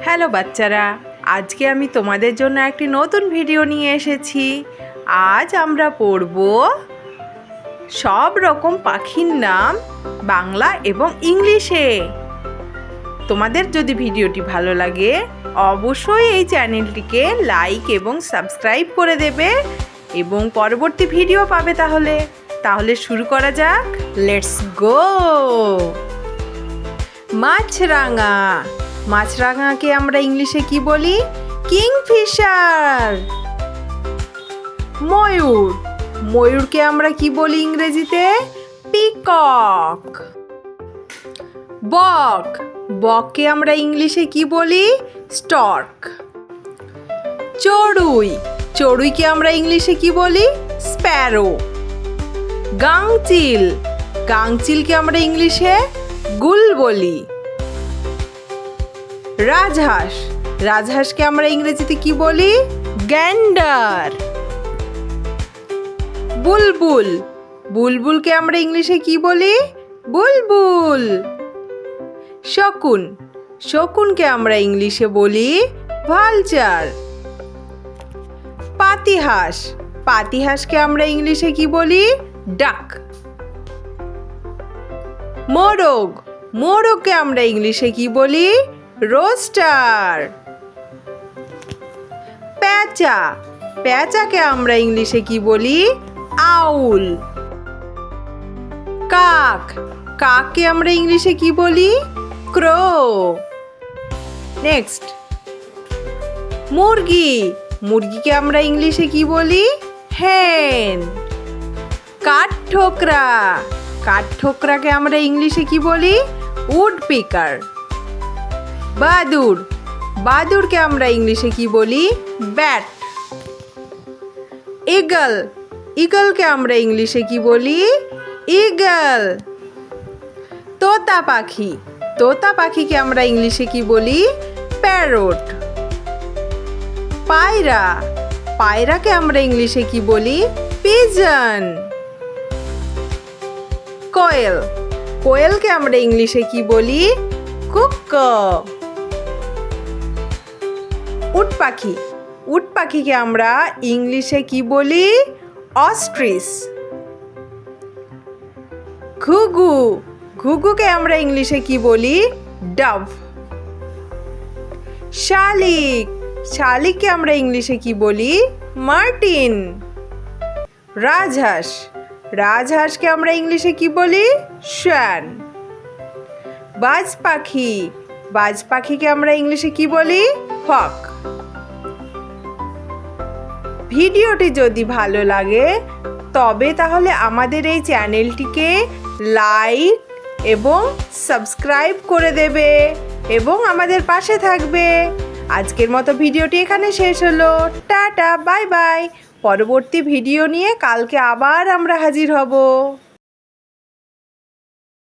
Hello বাচ্চারা, আজকে আমি তোমাদের জন্য একটি নতুন ভিডিও নিয়ে এসেছি। আজ আমরা পড়ব সব রকম পাখির নাম বাংলা এবং ইংলিশে। তোমাদের যদি ভিডিওটি ভালো লাগে অবশ্যই এই চ্যানেলটিকে লাইক এবং সাবস্ক্রাইব করে দেবে এবং পরবর্তী ভিডিও পাবে। তাহলে শুরু করা যাক। Let's go. মাছরাঙা। মাছরাঙাকে আমরা ইংলিশে কি বলি? কিংফিশার। ময়ূর। ময়ূরকে আমরা কি বলি ইংরেজিতে? পিকক। বক। বককে আমরা ইংলিশে কি বলি? স্টর্ক। চড়ুই। চড়ুইকে আমরা ইংলিশে কি বলি? স্প্যারো। গাংচিল। গাংচিলকে আমরা ইংলিশে গুল বলি। রাজহাঁস। রাজহাঁসকে আমরা ইংরেজিতে কি বলি? গ্যান্ডার। বুলবুল। বুলবুলকে আমরা ইংলিশে কি বলি? বুলবুল। শকুন। শকুনকে আমরা ইংলিশে বলি ভালচার। পাতিহাঁস। পাতিহাঁসকে আমরা ইংলিশে কি বলি? ডাক। মোরগ। মোরগকে আমরা ইংলিশে কি বলি? রোস্টার। পেঁচা। পেঁচাকে আমরা ইংলিশে কি বলি? আউল। কাক। কাককে আমরা ইংলিশে কি বলি? ক্রো। নেক্সট, মুরগি। মুরগিকে আমরা ইংলিশে কি বলি? হেন। কাঠঠোকরা। কাঠঠোকরাকে আমরা ইংলিশে কি বলি? উড পিকার। বাদুড়। বাদুড়কে আমরা ইংলিশে কি বলি? ব্যাট। ঈগল। ঈগলকে আমরা ইংলিশে কি বলি? ঈগল। তোতা পাখি। তোতা পাখিকে আমরা ইংলিশে কি বলি? প্যারট। পায়রা। পায়রাকে আমরা ইংলিশে কি বলি? পিজন। কোয়েল। কোয়েলকে আমরা ইংলিশে কি বলি? কুক। উট পাখি। উট পাখিকে আমরা ইংলিশে কি বলি? অস্ট্রিচ। ঘুঘু। ঘুঘুকে আমরা ইংলিশে কি বলি? ডাভ। শালিক। শালিককে আমরা ইংলিশে কি বলি? মার্টিন। রাজহাঁস। রাজহাঁসকে আমরা ইংলিশে কি বলি? শ্যান। বাজ পাখি। বাজ পাখিকে আমরা ইংলিশে কি বলি? হক। ভিডিওটি যদি ভালো লাগে তবে তাহলে আমাদের এই চ্যানেলটিকে লাইক এবং সাবস্ক্রাইব করে দেবে এবং আমাদের পাশে থাকবে। আজকের মতো ভিডিওটি এখানে শেষ হলো। Tata, bye bye. পরবর্তী ভিডিও নিয়ে কালকে আবার আমরা হাজির হব।